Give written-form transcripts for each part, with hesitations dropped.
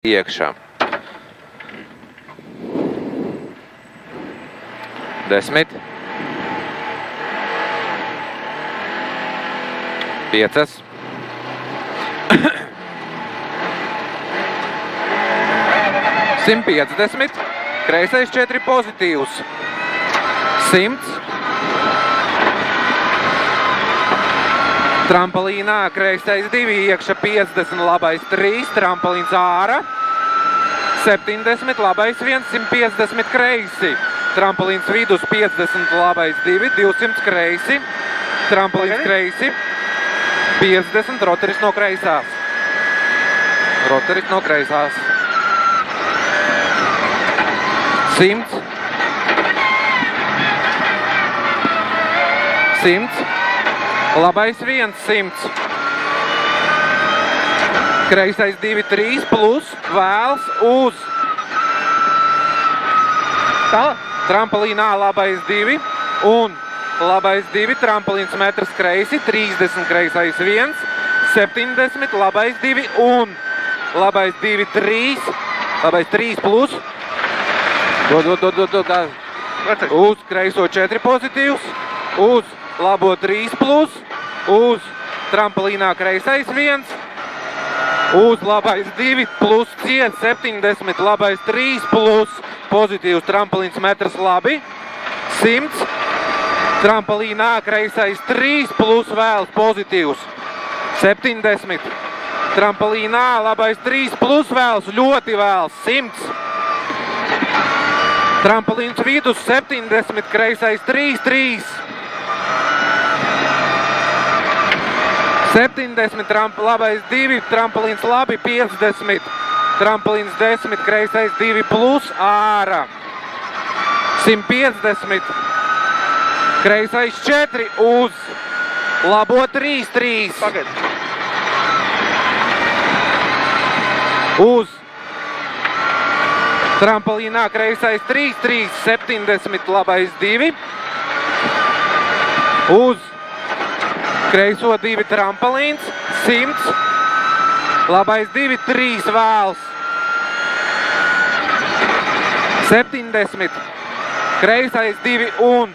iekšā. 10. 5. 150. Kreisais 4 pozitīvs. 100. Trampolīnā kreisais 2 iekša 50, labais 3, trampolīns ārā. 70, labais 1, 150 kreisi. Trampolīns vidus 50, labais 2, 200 kreisi. Trampolīns kreisi. 50, roteris no kreisās. Roteris no kreisās. 100. 100. Labais 1, 100. Kreisais 2, 3, plus, vēls, uz. Tā, trampolīnā labais 2 un labais 2, trampolīns metrs kreisi, 30 kreisais 1, 70, labais 2 un labais 2, 3, labais 3 plus. Uz kreiso 4 pozitīvs, uz labo 3 plus, uz trampolīnā kreisais 1, uz labais 2 plus ciet 70, labais 3 plus, pozitīvs trampolīns metrs labi, 100, trampolīnā kreisais 3 plus vēls pozitīvs, 70, trampolīnā labais 3 plus vēls, ļoti vēls, 100, trampolīns vidus 70, kreisais 3, 3, 70, labais 2, trampolīns labi, 50, trampolīns 10, kreisais 2 plus, ārā. 150, kreisais 4, uz, labo 3, 3. Pagaid. Uz. Trampolīnā kreisais 3, 3, 70, labais 2. Uz. Kreiso 2 trampolīns, 100, labais 2, 3 vēls, 70, kreisais 2 un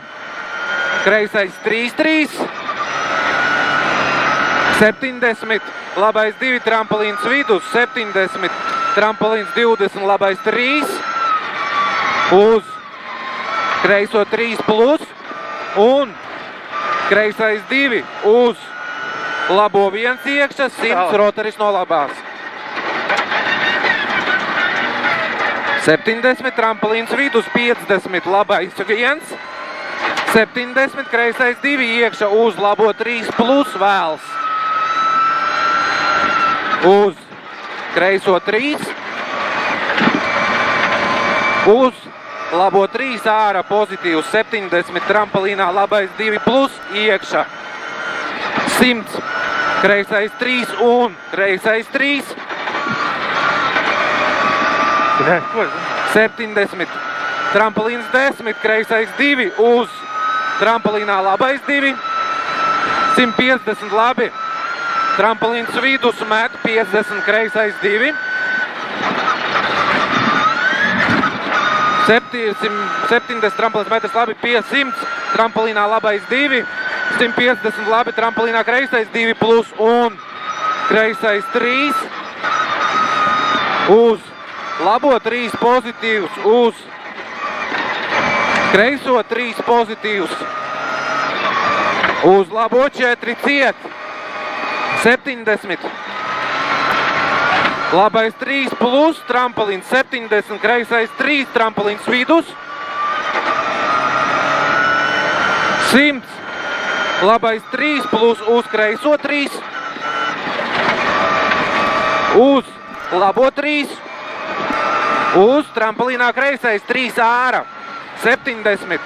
kreisais 3, 3, 70, labais 2 trampolīns vidus, 70, trampolīns 20, labais 3, uz, kreiso 3 plus un kreisais 2 uz labo 1 iekšā, 100 roteris no labās. 70, trampolīns vidus 50, labais 1, 70, kreisais 2 iekšā, uz labo 3 plus vēls. Uz kreiso 3, uz labo 3 ārā pozitīvs, 70, trampolīnā labais 2 plus, iekšā. 100, kreisais 3 un kreisais 3. 70, trampolīns 10, kreisais 2 uz trampolīnā labais 2. 150 labi, trampolīns vidus met 50, kreisais 2. 70 trampolīns metrs labi, 500, trampolīnā labais 2, 150 labi, trampolīnā kreisais 2 plus un kreisais 3, uz labo 3 pozitīvs, uz kreiso 3 pozitīvs, uz labo 4 ciet, 70, labais 3 plus, trampolīns 70, kreisais 3, trampolīns vidus. 100, labais 3 plus, uz kreiso 3. Uz labo 3. Uz trampolīnā kreisais 3 ārā. 70,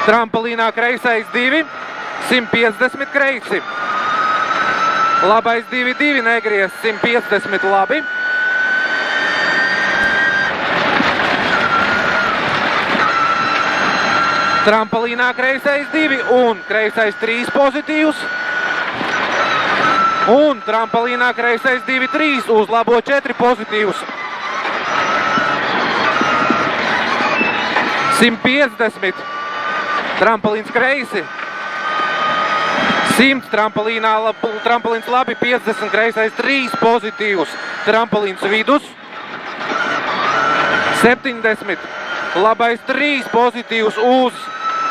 trampolīnā kreisais 2, 150 kreisi. Labais 2, 2 negriez, 150 labi. Trampolīnā kreisais 2 un kreisais 3 pozitīvs. Un trampolīnā kreisais 2-3, uz labo 4 pozitīvs. 150, trampolīns kreisi. 100, trampolins labi, 50, kreisais 3 pozitīvs. Trampolins vidus. 70, labais 3 pozitīvs uz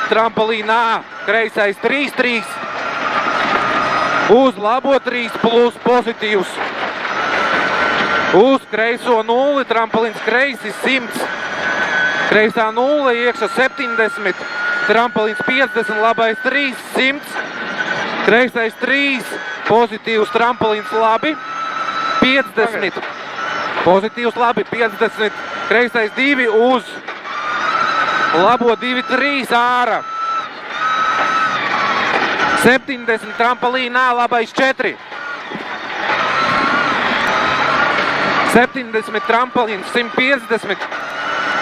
trampolinā, kreisais 3-3. Uz labo 3 plus pozitīvs. Uz kreiso 0, trampolins kreisi 100. Kreisā 0, iekšā 70, trampolins 50, labais 3, 100. Kreisais 3, pozitīvs, trampolins labi, 50. Pozitīvs labi, 50. Kreisais 2 uz labo 2-3 ārā. 70, trampolīnā, labais 4. 70, trampolins, 150.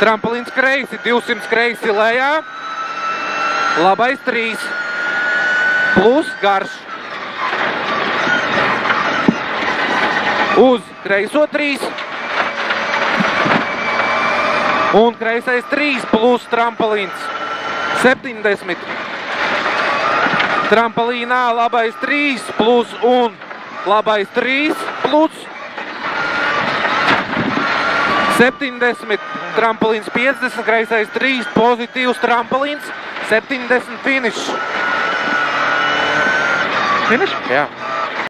Trampolins kreisi, 200 kreisi lejā. Labais 3. Plus garš. Uz kreiso 3. Un kreisais 3 plus trampolins. 70. Trampolinā labais 3 plus un labais 3 plus. 70. Trampolins 50, kreisais 3 pozitīvs trampolins. 70 finish. Finish? Jā.